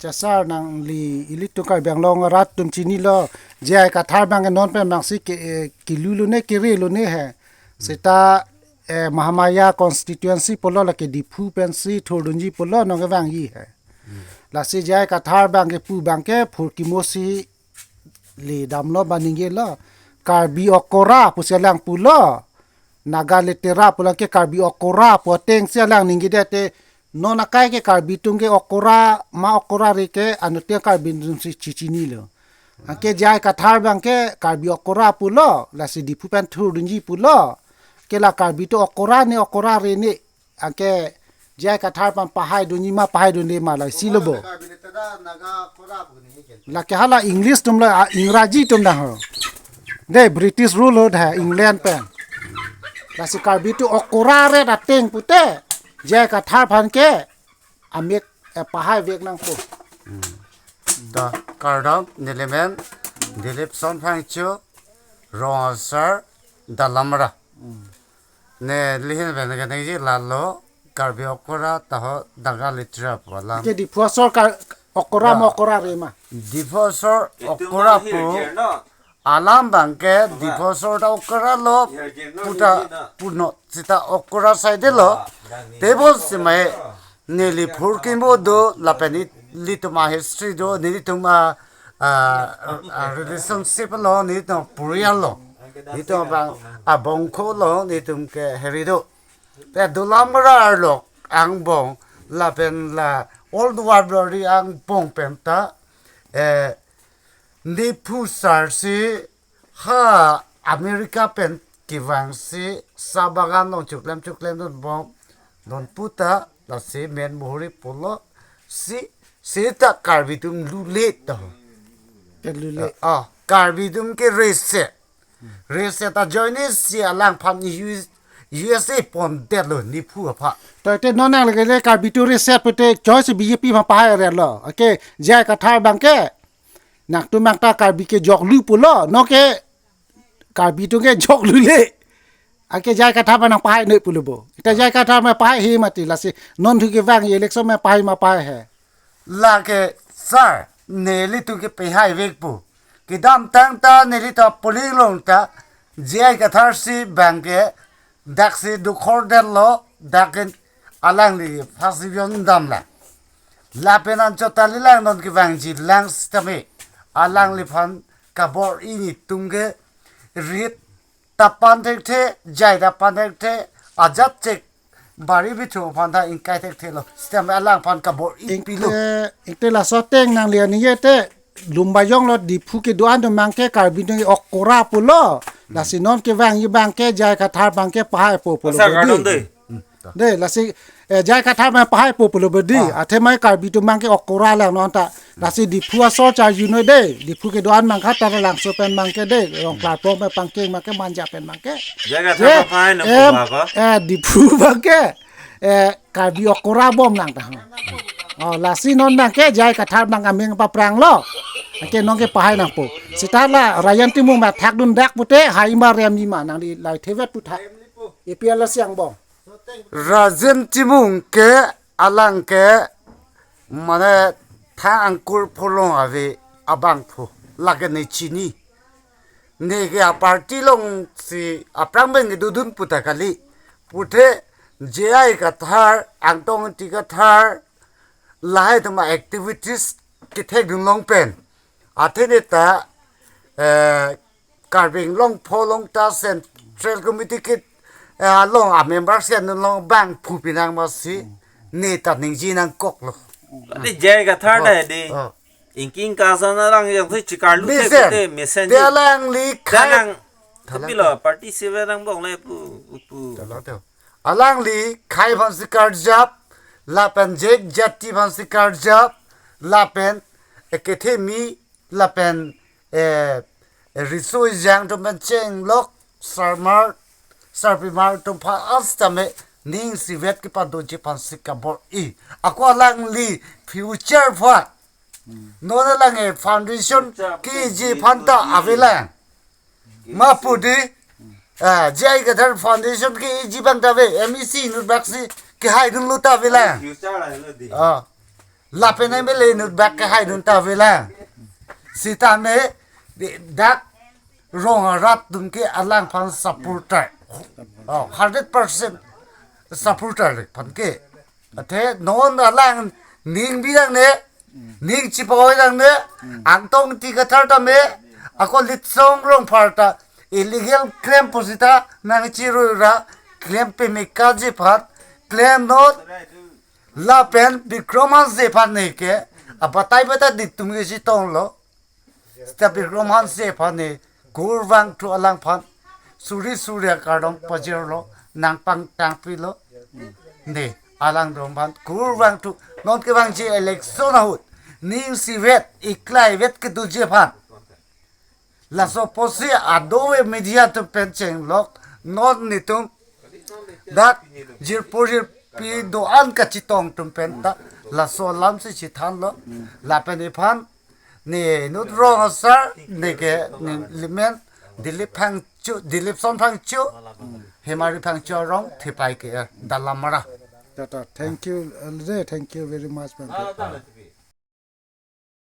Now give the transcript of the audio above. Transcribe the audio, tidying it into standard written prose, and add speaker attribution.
Speaker 1: จะสร้างนางลีอิลิตุกายแบงลองรัฐตุมชินีล้อเจ้ากัทาร์บางกันนอนเป็นบางสิกิลุลุเนกิริลุเนแฮเสตามหามายา constituency ปลอละกิดิพูเป็นสิโทดุนจีปลอนองกบางยี่แฮลาสิเจ้ากัทาร์บางเกปูบางเกพูกิโมซีลีดำล้อบานิงเกล้อการบิออกราผู้เสียแรงปูล้อนากาเลเตราปุละเกการบิออกราปัวเต็งเสียแรงนิงเกเดเตนอนกายเกการบิตุงเกออกรามาออกราเรเกอนุเตการบินซุมสิชินีเลอันเกจายกัทาร์บังเกการบิออกราปุล้อลาสิดิพูเป็นทูดุนจีปุล้อเกลาการบิตุออกราเนออกราเรเนอันเกจายกัทาร์ปันปะให้ดุนจีมาปะให้ดุนเนมาลายซิลโบลาเกฮัลาอังกฤษตุมละอังราจีตุมนะฮะเดบริติชรูลโหดฮะอังกฤษเป็นลาสิการบิตุออกราเรดัตเต็งปุเตเจ้ากัทาร์พันเกอเมกปะให้เวกนังปุ
Speaker 2: ดาการดังเนลิเมนเดลิปซอนพังชูรองอาซาร์ดัลลัมระเนลิหินเป็นกันที่ลาโลการบิออกราตาหดังกาลิทราปวลา
Speaker 1: เกดิพัวซอร์การออกรามออกราเรมา
Speaker 2: ดิพัวซอร์ออกราปูอาลามบังเกดิพัวซอร์ออกราโลพุทธปุณสิตาออกราไซเดโลเทเบิลสิเมเนลิพูร์กิมโบดูลาเปนิลิตุมาฮิสตรีดูนิลิตุมาrelationship โลนิตุปุริยันโลนิตุบังบงโคโลนิตุเกเฮริโดแต่ดูลามราโลอังบงลาเป็นลา old war รีอังบงเป็นตานิพูสาร์ซีฮาอเมริกาเป็นกิวังซีซาบากันนองจุกเลมนนบงนนพุตาลาซีเมนมูริปุโลซีตาการบิดุมลูเลต
Speaker 1: ลูเล
Speaker 2: การบิดุมเกเรเซตาจอยนิซีอลังพันUSA ปอนเดลนิพูอะพะ
Speaker 1: แต่นอนนั่งเลยการบิตุเรเซตเปเตจอยสิบีพีมาปะให้เรลโอเคเจ้ากัทาร์บังเกนักตุมังตาการบิเกจอกลูปุโลนอกเกการบิตุเกจอกลูเลอาเกจายกัทาร์บังปะให้เนปุโลโบแต่จายกัทาร์มาปะให้เฮมาติลาสินนทุเกวังเอเล็กซ์มาปะให้มาปะให้
Speaker 2: ลาเกซาร์เนลิตุเกไปให้เวกปูกิดามตังตาเนลิตาปุลิลงตาเจ้ากัทาร์ซีบังเกดักซีดูคอร์เดลโลดักอลังลีฟาซิบิอนดัมละลาเป็นอันจตาลิลังนนกิวังจีลังสตามีอลังลีพันกับบอร์อินิตุงเกรีดตาปันเทกเทใจตาปันเทกเทอาจัดเจกบารีบิทูพันธะอินไกเทกเทโลสตามีอลังพันกับบอร์อินปิโล
Speaker 1: อิกเตลาสอเต็งนางเลียนี่เตลุมบายองลอดิพูเกดูอันดมังเกการบินออกกราปุโลลาสินอนเกวังยบังเกจายกัทาร์บังเกปะให้ปุโลบดีเด้ลาสิจายกัทาร์มาปะให้ปุโลบดีอาเทไมการบินมังเกออกกราแล้วนอนตาลาสิดิพัวซอจายูโนเดดิพูเกดูอันมังคัตตาลังโซเป็นมังเกเดลองกลาโปมาปังเกมังเกมันจะเป็นมังเก
Speaker 3: จายกัทาร์มาปะให้นะปุบาก็
Speaker 1: ดิพูบังเกการบิออกกราบอมนังตาลาสินอนมังเกจายกัทาร์มังอเมงปะปรางโลoke nongke pahai nang po sitala rayan timung ma thak dun dak pute haima rem ni ma nang di lai thevet pu tha APHLC ang bong
Speaker 2: rajan timung ke alang ke mane tha angkur pholong ave abang phu lagane chini ne ke party long si aprang beng dudun puta kali puthe jai ka thar angtong ti ka thar lai thama activities ke thek dun long pen athene ta carving long polong ta central committee kit long a member sen long bank phupinang ma si ne ta ningji nang kok lo
Speaker 3: ni jai ka thar da de inking ka sana lang yang thi chikar lu te messenger
Speaker 2: te lang li
Speaker 3: khanang thapilo party sewe rang bong le pu
Speaker 2: alang li khai ban si kar jap la pen jek jati ban si kar jap la pen ekethe mi la pen risoi jang to man cheng lok sarpimar to pha astame ning si vet ki pa do je pan sikka bor I akwa lang li future pha no na lang e foundation ki ji phanta avela ma pudi jai ga thar foundation ki ji bang ta ve MEC nu baksi ki hai dun lu ta avela la pe nei me le nu back ka hai nun ta vela si ta me dak rong arat dum ke alang phan supporter 100% supporter phan ke thế non alang ning bi dang ne ning chi poi dang ne ang tong ti ka thar ta me ako lit song rong pharta illegal claim posita nang chi ro ra claim pe me ka je phat claim not la pen bikroman je phat ne ke abatai bata dit tum ge si tong lo sta bikroman je phat ne kurwang tu alang phan suri surya kardom pajir lo nang pang tang pi lo ne alang dom phan kurwang tu non ke wang je election hut ning si vet iklai vet ke du je phat la so posi adowe media to pencheng lok non ni tum dat jir pojir pi do an ka chitong tum pen ta la so lam se chi than lo la pen ni phan ni nut rong asar ne ke ni limen dilip phang chu dilip son phang chu hemari phang chu rong thipai ke dalamara
Speaker 1: thank you very much man